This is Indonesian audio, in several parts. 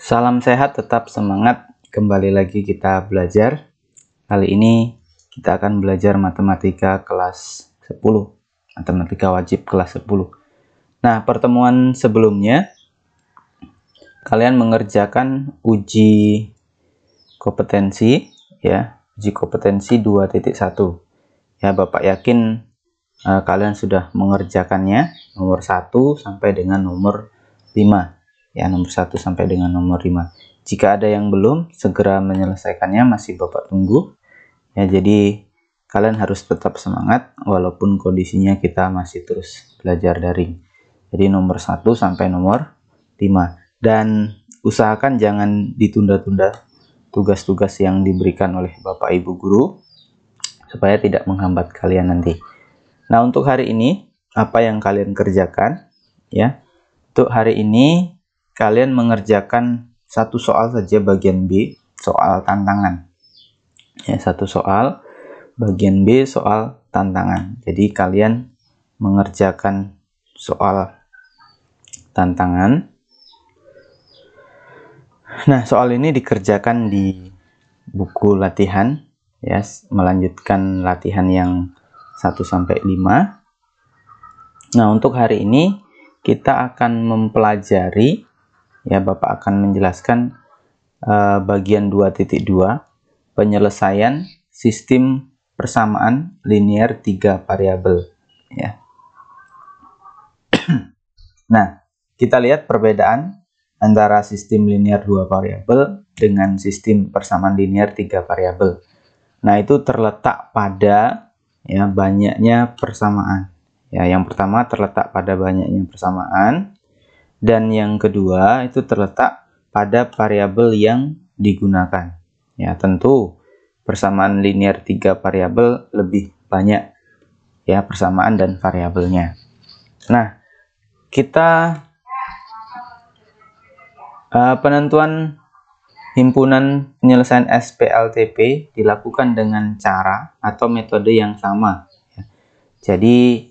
Salam sehat, tetap semangat. Kembali lagi kita belajar. Kali ini kita akan belajar matematika kelas 10. Matematika wajib kelas 10. Nah, pertemuan sebelumnya kalian mengerjakan uji kompetensi ya, uji kompetensi 2.1. Ya, Bapak yakin kalian sudah mengerjakannya nomor 1 sampai dengan nomor 5. Ya, nomor 1 sampai dengan nomor 5. Jika ada yang belum, segera menyelesaikannya, masih Bapak tunggu. Ya, jadi kalian harus tetap semangat walaupun kondisinya kita masih terus belajar daring. Jadi nomor 1 sampai nomor 5. Dan usahakan jangan ditunda-tunda tugas-tugas yang diberikan oleh Bapak Ibu guru supaya tidak menghambat kalian nanti. Nah, untuk hari ini apa yang kalian kerjakan ya? Untuk hari ini kalian mengerjakan satu soal saja bagian B, soal tantangan. Ya, satu soal bagian B, soal tantangan. Jadi kalian mengerjakan soal tantangan. Nah, soal ini dikerjakan di buku latihan ya, melanjutkan latihan yang 1 sampai 5. Nah, untuk hari ini kita akan mempelajari ya, Bapak akan menjelaskan bagian 2.2 penyelesaian sistem persamaan linear 3 variabel ya. Nah, kita lihat perbedaan antara sistem linear 2 variabel dengan sistem persamaan linear 3 variabel. Nah, itu terletak pada ya banyaknya persamaan. Ya, yang pertama terletak pada banyaknya persamaan, dan yang kedua itu terletak pada variabel yang digunakan. Ya, tentu persamaan linear 3 variabel lebih banyak ya persamaan dan variabelnya. Nah, kita penentuan himpunan penyelesaian SPLTP dilakukan dengan cara atau metode yang sama. Jadi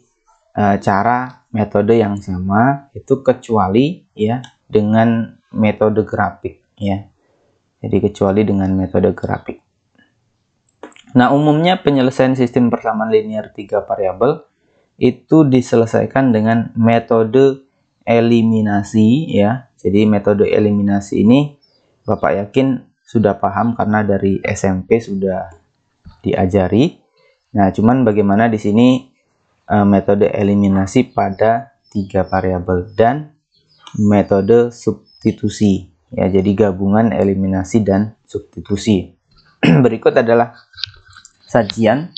cara metode yang sama itu kecuali ya dengan metode grafik ya. Jadi kecuali dengan metode grafik. Nah, umumnya penyelesaian sistem persamaan linear 3 variabel itu diselesaikan dengan metode eliminasi ya. Jadi metode eliminasi ini Bapak yakin sudah paham karena dari SMP sudah diajari. Nah, cuman bagaimana di sini metode eliminasi pada 3 variabel dan metode substitusi ya, jadi gabungan eliminasi dan substitusi. Berikut adalah sajian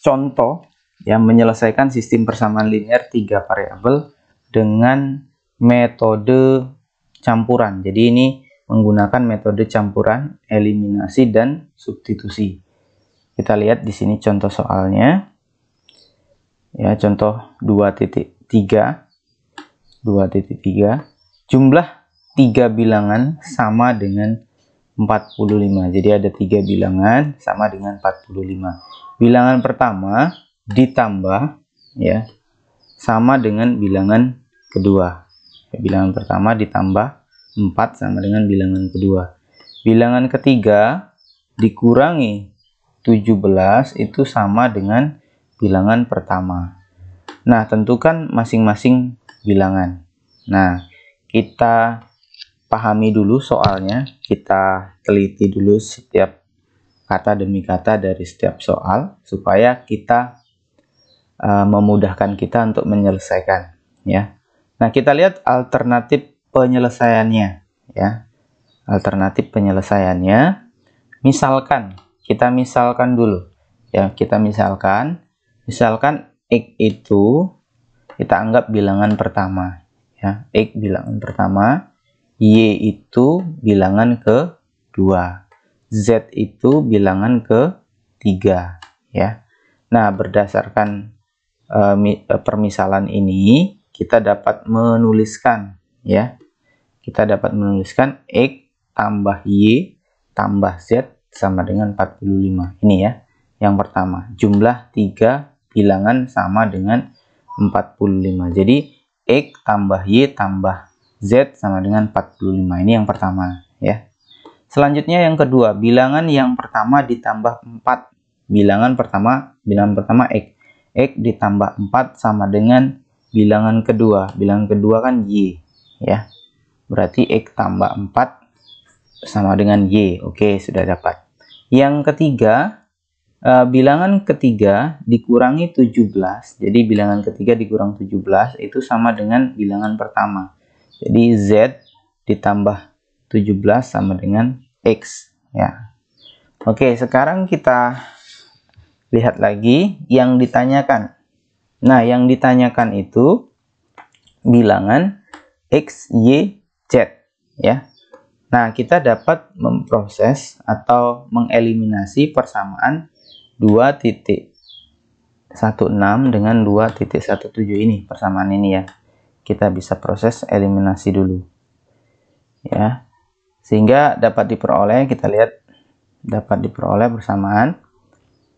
contoh yang menyelesaikan sistem persamaan linear 3 variabel dengan metode campuran. Jadi ini menggunakan metode campuran, eliminasi dan substitusi. Kita lihat di sini contoh soalnya. Ya, contoh 2.3. Jumlah 3 bilangan sama dengan 45. Jadi ada 3 bilangan sama dengan 45. Bilangan pertama ditambah ya sama dengan bilangan kedua. Bilangan pertama ditambah 4 sama dengan bilangan kedua. Bilangan ketiga dikurangi 17 itu sama dengan bilangan pertama. Nah, tentukan masing-masing bilangan. Nah, kita pahami dulu soalnya, kita teliti dulu setiap kata demi kata dari setiap soal supaya kita memudahkan kita untuk menyelesaikan ya. Nah, kita lihat alternatif penyelesaiannya ya. Alternatif penyelesaiannya, misalkan kita misalkan dulu ya, kita misalkan X itu kita anggap bilangan pertama ya, X bilangan pertama, Y itu bilangan kedua, Z itu bilangan ketiga ya. Nah, berdasarkan permisalan ini kita dapat menuliskan ya, kita dapat menuliskan X tambah Y tambah Z sama dengan 45. Ini ya yang pertama, jumlah 3 bilangan sama dengan 45. Jadi X tambah Y tambah Z sama dengan 45. Ini yang pertama ya. Selanjutnya yang kedua, bilangan yang pertama ditambah 4. Bilangan pertama X. X ditambah 4 sama dengan bilangan kedua. Bilangan kedua kan Y, ya. Berarti X tambah 4 sama dengan Y. Oke, sudah dapat. Yang ketiga, bilangan ketiga dikurangi 17. Jadi bilangan ketiga dikurang 17 itu sama dengan bilangan pertama. Jadi Z ditambah 17 sama dengan X, ya. Oke, sekarang kita lihat lagi yang ditanyakan. Nah, yang ditanyakan itu bilangan X, Y, Z, ya. Nah, kita dapat memproses atau mengeliminasi persamaan 2.16 dengan 2.17 ini, persamaan ini ya. Kita bisa proses eliminasi dulu, ya. Sehingga dapat diperoleh, kita lihat dapat diperoleh persamaan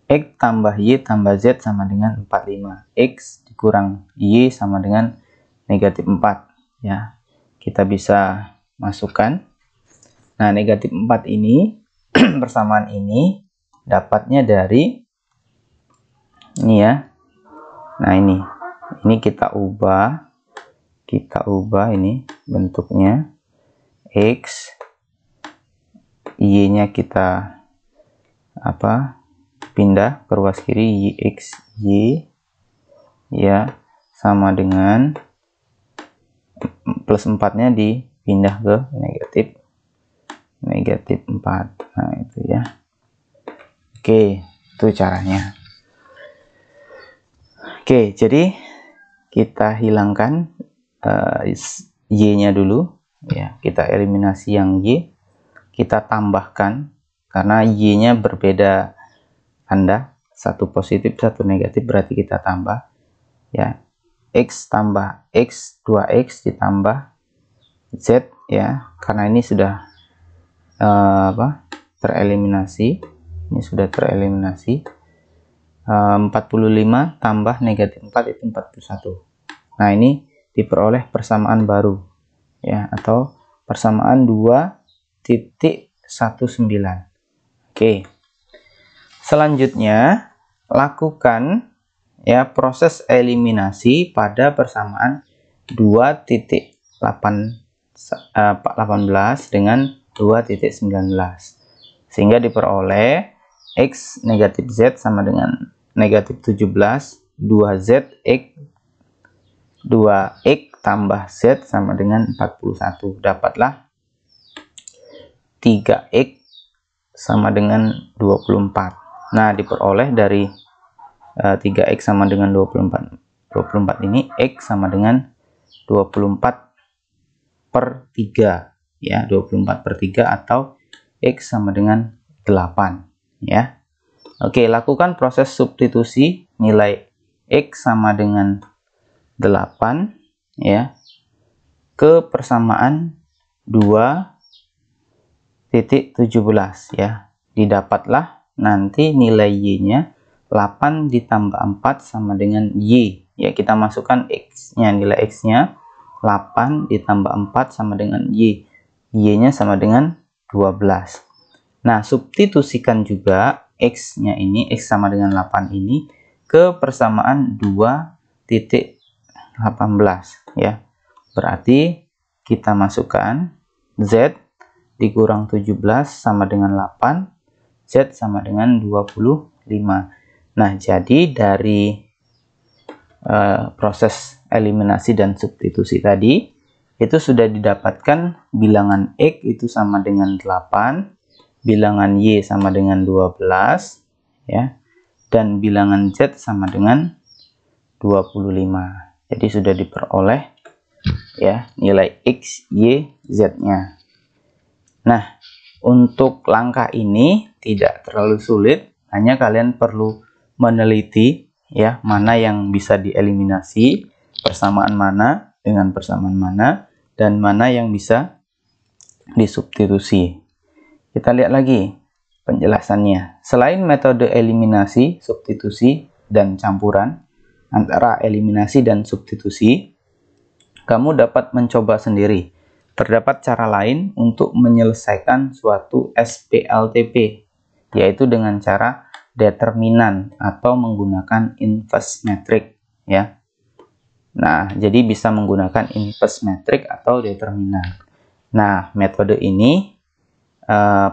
X tambah Y tambah Z sama dengan 45. X dikurang Y sama dengan negatif 4, ya. Kita bisa masukkan. Nah, negatif 4 ini persamaan ini dapatnya dari ini ya. Nah, ini kita ubah ini bentuknya. X, Y-nya kita pindah ke ruas kiri, X, Y, ya, sama dengan plus 4-nya dipindah ke negatif 4. Nah, itu ya. Oke, itu caranya. Oke, jadi kita hilangkan Y-nya dulu, ya. Kita eliminasi yang Y, kita tambahkan karena Y-nya berbeda tanda, satu positif satu negatif, berarti kita tambah, ya. X tambah X, 2X ditambah Z, ya, karena ini sudah tereliminasi. Ini sudah tereliminasi. 45 tambah negatif 4 itu 41. Nah, ini diperoleh persamaan baru, ya, atau persamaan 2.19. Oke. Selanjutnya, lakukan ya proses eliminasi pada persamaan 2.18 dengan 2.19. Sehingga diperoleh X negatif Z sama dengan negatif 17, 2Z X 2X tambah Z sama dengan 41. Dapatlah 3X sama dengan 24. Nah, diperoleh dari 3X sama dengan 24 ini, X sama dengan 24/3, ya, 24/3 atau X sama dengan 8, ya. Oke, lakukan proses substitusi nilai X sama dengan 8, ya, ke persamaan 2.17, ya. Didapatlah nanti nilai Y-nya 8 ditambah 4 sama dengan Y, ya. Kita masukkan X-nya, nilai X-nya 8 ditambah 4 sama dengan Y. Y-nya sama dengan 12. Nah, substitusikan juga X-nya ini, X sama dengan 8 ini, ke persamaan 2.18, ya. Berarti kita masukkan Z dikurang 17 sama dengan 8, Z sama dengan 25. Nah, jadi dari proses eliminasi dan substitusi tadi, itu sudah didapatkan bilangan X itu sama dengan 8, bilangan Y sama dengan 12, ya, dan bilangan Z sama dengan 25. Jadi sudah diperoleh, ya, nilai X, Y, Z-nya. Nah, untuk langkah ini tidak terlalu sulit, hanya kalian perlu meneliti, ya, mana yang bisa dieliminasi, persamaan mana dengan persamaan mana, dan mana yang bisa disubstitusi. Kita lihat lagi penjelasannya. Selain metode eliminasi, substitusi, dan campuran antara eliminasi dan substitusi, kamu dapat mencoba sendiri terdapat cara lain untuk menyelesaikan suatu SPLTP, yaitu dengan cara determinan atau menggunakan inverse matrix, ya. Nah, jadi bisa menggunakan inverse matrix atau determinan. Nah, metode ini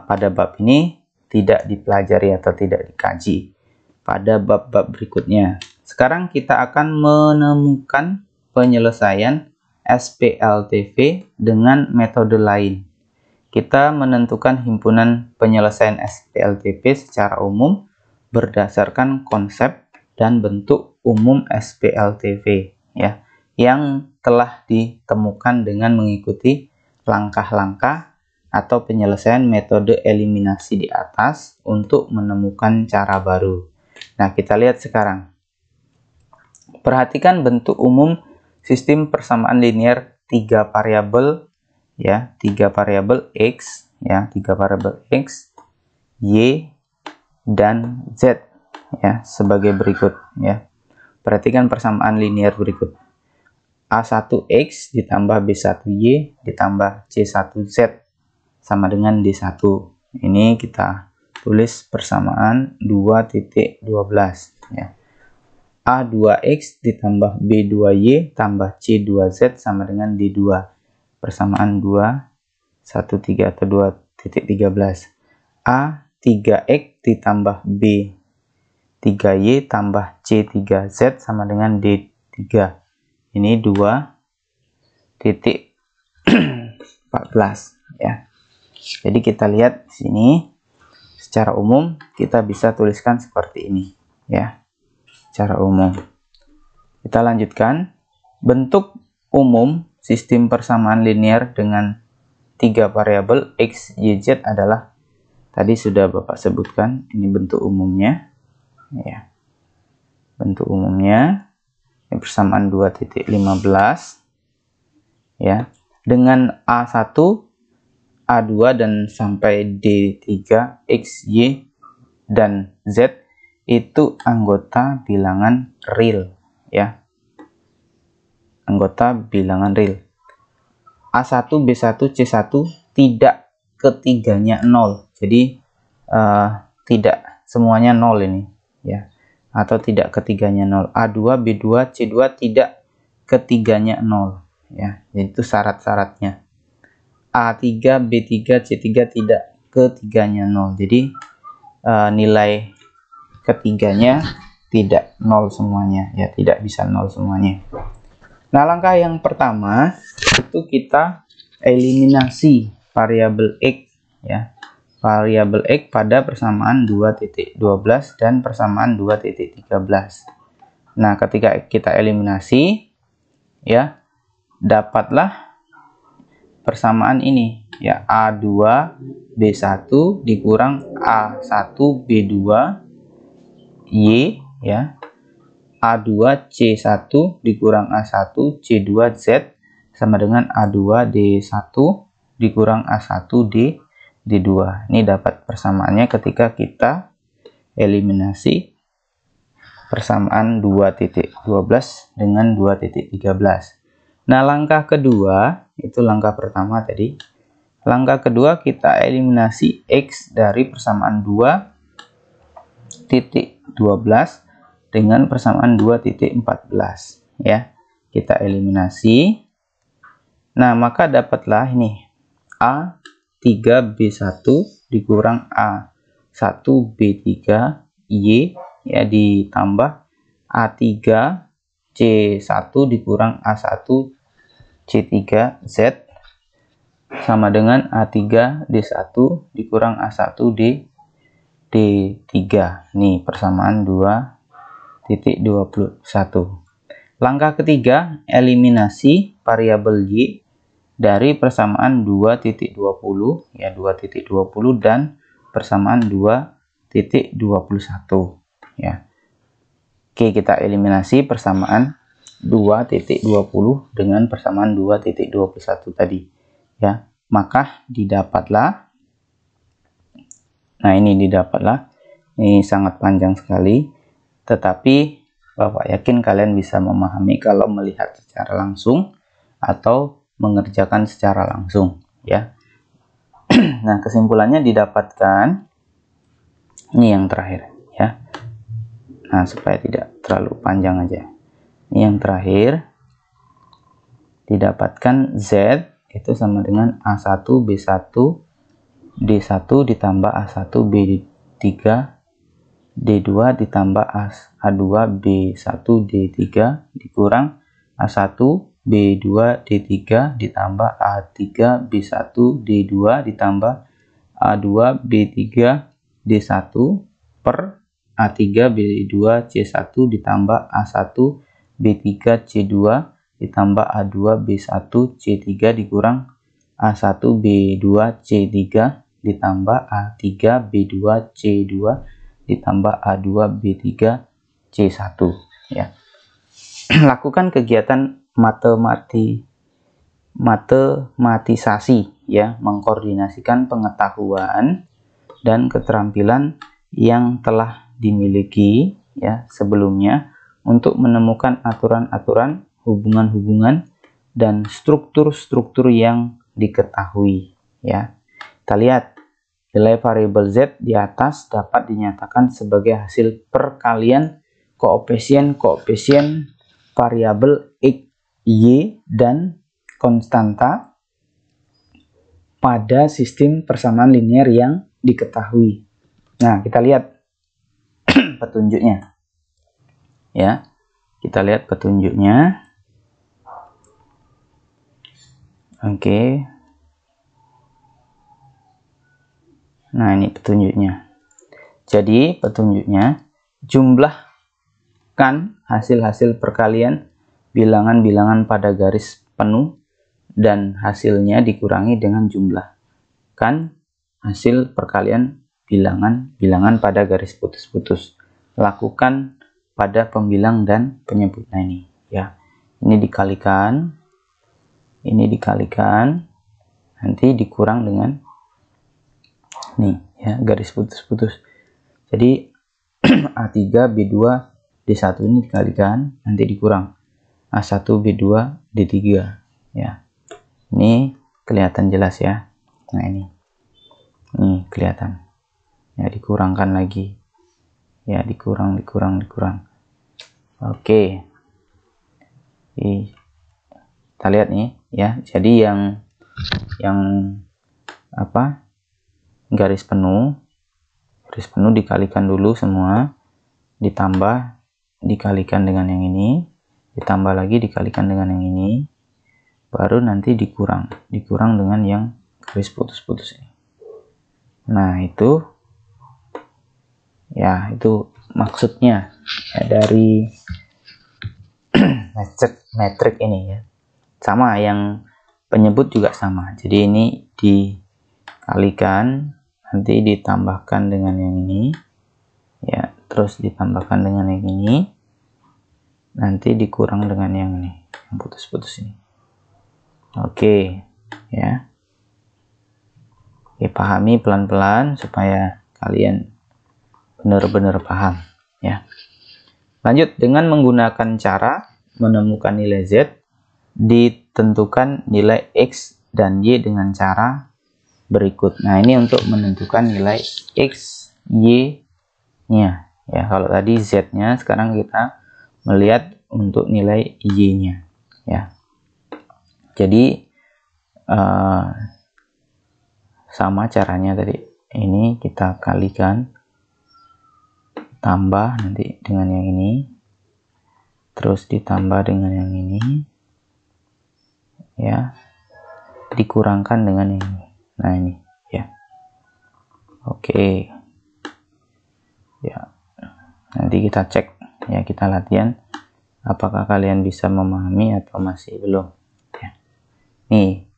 pada bab ini tidak dipelajari atau tidak dikaji pada bab-bab berikutnya. Sekarang kita akan menemukan penyelesaian SPLTP dengan metode lain. Kita menentukan himpunan penyelesaian SPLTP secara umum berdasarkan konsep dan bentuk umum SPLTP, ya, yang telah ditemukan dengan mengikuti langkah-langkah atau penyelesaian metode eliminasi di atas untuk menemukan cara baru. Nah, kita lihat sekarang. Perhatikan bentuk umum sistem persamaan linear 3 variabel, ya, 3 variabel X, ya, 3 variabel X, Y, dan Z, ya, sebagai berikut, ya. Perhatikan persamaan linear berikut. A1X ditambah B1Y ditambah C1Z sama dengan D1. Ini kita tulis persamaan 2.12, ya. A2X ditambah B2Y tambah C2Z sama dengan D2. Persamaan 2, 1, 3 atau 2.13. A3X ditambah B3Y tambah C3Z sama dengan D3. Ini 2.14, ya. Jadi kita lihat di sini secara umum kita bisa tuliskan seperti ini, ya. Secara umum. Kita lanjutkan. Bentuk umum sistem persamaan linear dengan 3 variabel X, Y, Z adalah, tadi sudah Bapak sebutkan, ini bentuk umumnya, ya. Bentuk umumnya ini persamaan 2.15, ya. Dengan A1, A2 dan sampai D3, X, Y, dan Z itu anggota bilangan real, ya. Anggota bilangan real. A1, B1, C1 tidak ketiganya 0. Jadi tidak semuanya 0 ini, ya. Atau tidak ketiganya 0. A2, B2, C2 tidak ketiganya 0, ya. Itu syarat-syaratnya. A3, B3, C3 tidak ketiganya 0. Jadi nilai ketiganya tidak 0 semuanya, ya, tidak bisa 0 semuanya. Nah, langkah yang pertama itu kita eliminasi variabel X, ya. Variabel X pada persamaan 2.12 dan persamaan 2.13. Nah, ketika kita eliminasi, ya, dapatlah persamaan ini, ya, A2 B1 dikurang A1 B2 Y, ya, A2 C1 dikurang A1 C2 Z sama dengan A2 D1 dikurang A1 D2. Ini dapat persamaannya ketika kita eliminasi persamaan 2.12 dengan 2.13. Nah, langkah kedua, itu langkah pertama tadi. Langkah kedua kita eliminasi X dari persamaan 2.12 dengan persamaan 2.14, ya. Kita eliminasi. Nah, maka dapatlah ini A3B1 dikurang A1B3 Y, ya, ditambah A3C1 dikurang A1 C3 Z sama dengan A3D1 dikurang A1 D3. Nih persamaan 2.21. Langkah ketiga, eliminasi variabel Y dari persamaan 2.20, ya, 2.20 dan persamaan 2.21, ya. Oke, kita eliminasi persamaan 2.20 dengan persamaan 2.21 tadi, ya. Maka didapatlah, nah ini didapatlah, ini sangat panjang sekali, tetapi Bapak yakin kalian bisa memahami kalau melihat secara langsung atau mengerjakan secara langsung ya. Nah, kesimpulannya didapatkan ini yang terakhir ya. Nah, supaya tidak terlalu panjang aja. Ini yang terakhir, didapatkan Z itu sama dengan A1 B1 D1 ditambah A1 B3 D2 ditambah A2 B1 D3 dikurang A1 B2 D3 ditambah A3 B1 D2 ditambah A2 B3 D1 per A3 B2 C1 ditambah A1 B3 C2 ditambah A2 B1 C3 dikurang A1 B2 C3 ditambah A3 B2 C2 ditambah A2 B3 C1 ya. Lakukan kegiatan matematisasi ya, mengkoordinasikan pengetahuan dan keterampilan yang telah dimiliki ya sebelumnya untuk menemukan aturan-aturan, hubungan-hubungan dan struktur-struktur yang diketahui ya. Kita lihat nilai variabel Z di atas dapat dinyatakan sebagai hasil perkalian koefisien variabel X, Y, dan konstanta pada sistem persamaan linear yang diketahui. Nah, kita lihat petunjuknya. Ya. Kita lihat petunjuknya. Oke. Nah, ini petunjuknya. Jadi, petunjuknya jumlahkan hasil-hasil perkalian bilangan-bilangan pada garis penuh dan hasilnya dikurangi dengan jumlahkan hasil perkalian bilangan-bilangan pada garis putus-putus. Lakukan pada pembilang dan penyebut. Nah, ini ya. Ini dikalikan, nanti dikurang dengan nih ya, garis putus-putus. Jadi A3 B2 D1 ini dikalikan, nanti dikurang A1 B2 D3 ya. Ini kelihatan jelas ya. Nah, ini kelihatan ya, dikurangkan lagi ya, dikurang. Oke, kita lihat nih ya. Jadi yang apa, garis penuh dikalikan dulu semua, ditambah dikalikan dengan yang ini, ditambah lagi dikalikan dengan yang ini, baru nanti dikurang dengan yang garis putus-putus ini. Nah, itu ya, itu maksudnya ya, dari metrik ini ya. Sama yang penyebut juga sama. Jadi ini dikalikan, nanti ditambahkan dengan yang ini ya, terus ditambahkan dengan yang ini, nanti dikurang dengan yang ini, yang putus-putus ini. Oke ya. Pahami pelan-pelan supaya kalian benar-benar paham ya. Lanjut, dengan menggunakan cara menemukan nilai Z, ditentukan nilai X dan Y dengan cara berikut. Nah, ini untuk menentukan nilai X, Y-nya ya. Kalau tadi Z-nya, sekarang kita melihat untuk nilai Y-nya ya. Jadi sama caranya tadi, ini kita kalikan, tambah nanti dengan yang ini, terus ditambah dengan yang ini ya, dikurangkan dengan yang ini. Nah, ini ya. Oke ya, nanti kita cek ya, kita latihan apakah kalian bisa memahami atau masih belum ya. Nih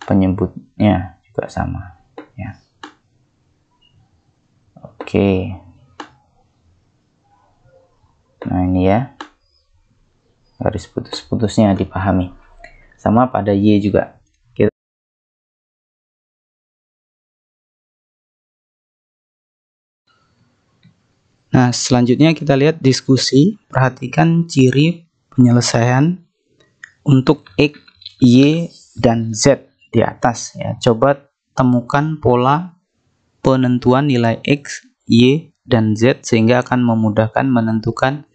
penyebutnya juga sama ya. Oke. Nah, ini ya, garis putus-putusnya dipahami. Sama pada Y juga. Nah, selanjutnya kita lihat diskusi. Perhatikan ciri penyelesaian untuk X, Y, dan Z di atas ya. Coba temukan pola penentuan nilai X, Y, dan Z sehingga akan memudahkan menentukan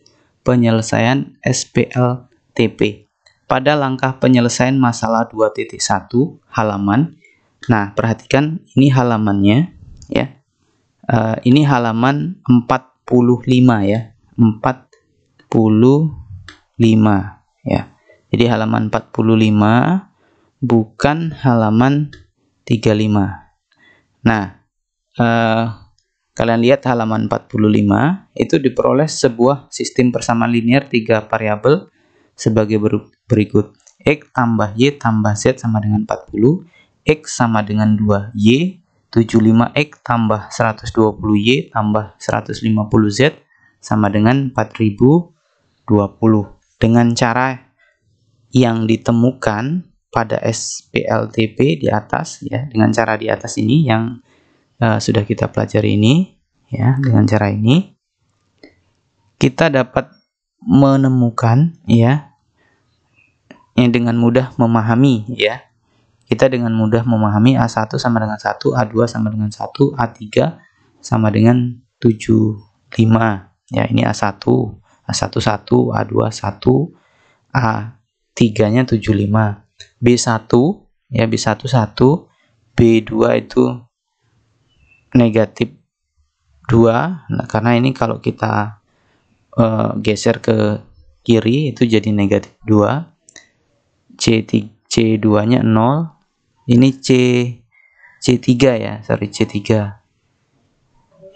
penyelesaian SPLTP. Pada langkah penyelesaian masalah 2.1 halaman. Nah, perhatikan ini halamannya ya. Ini halaman 45 ya. 45 ya. Jadi halaman 45 bukan halaman 35. Nah, kalian lihat halaman 45 itu diperoleh sebuah sistem persamaan linear 3 variabel sebagai berikut. X tambah Y tambah Z sama dengan 40, X sama dengan 2Y, 75X tambah 120Y tambah 150Z sama dengan 4020. Dengan cara yang ditemukan pada SPLTP di atas ya, dengan cara di atas ini yang sudah kita pelajari ini ya, dengan cara ini kita dapat menemukan ya, yang dengan mudah memahami ya. Kita dengan mudah memahami A1 sama dengan 1, A2 sama dengan 1, A3 sama dengan 75 ya. Ini A1, A1 1, A2 1, A3-nya 75. B1 ya, B1 1, B2 itu negatif 2. Nah, karena ini kalau kita geser ke kiri itu jadi negatif 2. C2-nya 0. Ini C3 ya, sorry C3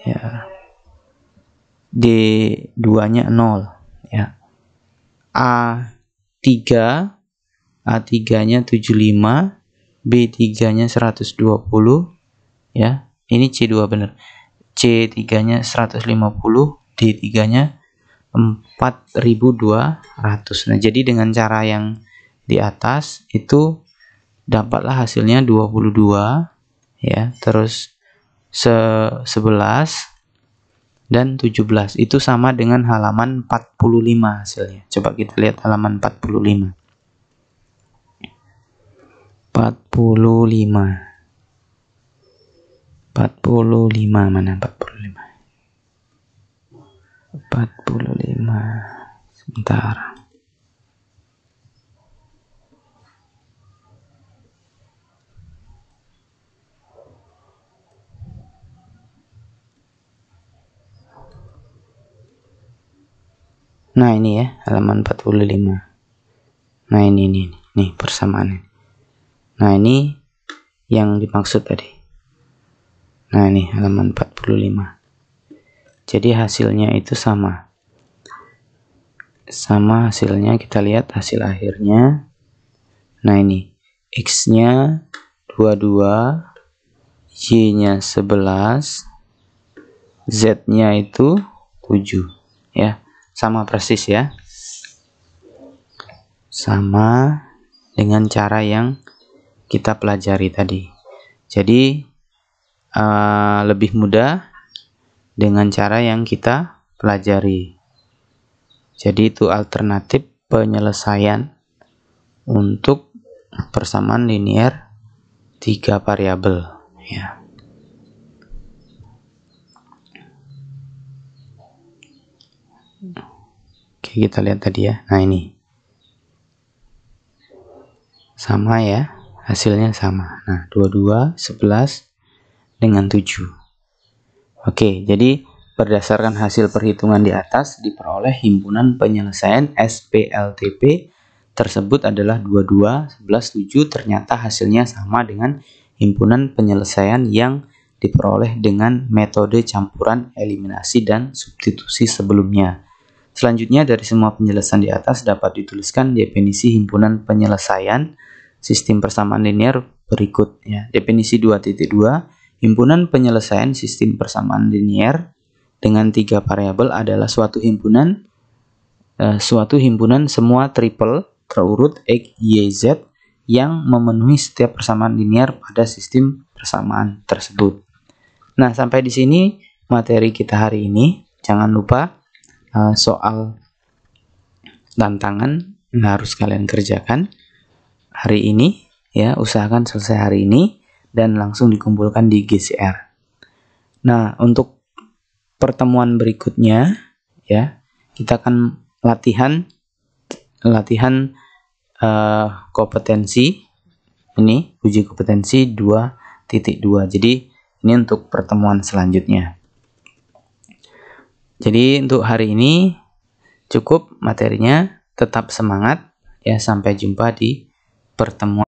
ya. D2-nya 0 ya. A3-nya 75, B3-nya 120 ya. Ini C2 benar. C3-nya 150, D3-nya 4200. Nah, jadi dengan cara yang di atas itu dapatlah hasilnya 22 ya, terus 11 dan 17. Itu sama dengan halaman 45 hasilnya. Coba kita lihat halaman 45. 45 mana 45? 45 sebentar. Nah, ini ya halaman 45. Nah, ini persamaannya. Nah, ini yang dimaksud tadi. Nah, ini halaman 45. Jadi hasilnya itu sama. Sama hasilnya, kita lihat hasil akhirnya. Nah, ini X-nya 22, Y-nya 11, Z-nya itu 7 ya. Sama persis ya. Sama dengan cara yang kita pelajari tadi. Jadi lebih mudah dengan cara yang kita pelajari. Jadi itu alternatif penyelesaian untuk persamaan linear 3 variabel ya. Oke, kita lihat tadi ya. Nah, ini sama ya, hasilnya sama. Nah, 22, 11 dengan 7. Oke, jadi berdasarkan hasil perhitungan di atas diperoleh himpunan penyelesaian SPLTP tersebut adalah 22, 11, 7. Ternyata hasilnya sama dengan himpunan penyelesaian yang diperoleh dengan metode campuran eliminasi dan substitusi sebelumnya. Selanjutnya, dari semua penjelasan di atas dapat dituliskan definisi himpunan penyelesaian sistem persamaan linear berikut ya. Definisi 2.2, himpunan penyelesaian sistem persamaan linear dengan 3 variabel adalah suatu himpunan semua triple terurut X, Y, Z yang memenuhi setiap persamaan linear pada sistem persamaan tersebut. Nah, sampai di sini materi kita hari ini. Jangan lupa soal tantangan yang harus kalian kerjakan hari ini ya, usahakan selesai hari ini dan langsung dikumpulkan di GCR. Nah, untuk pertemuan berikutnya ya, kita akan latihan kompetensi ini, uji kompetensi 2.2. Jadi ini untuk pertemuan selanjutnya. Jadi untuk hari ini cukup materinya, tetap semangat ya, sampai jumpa di pertemuan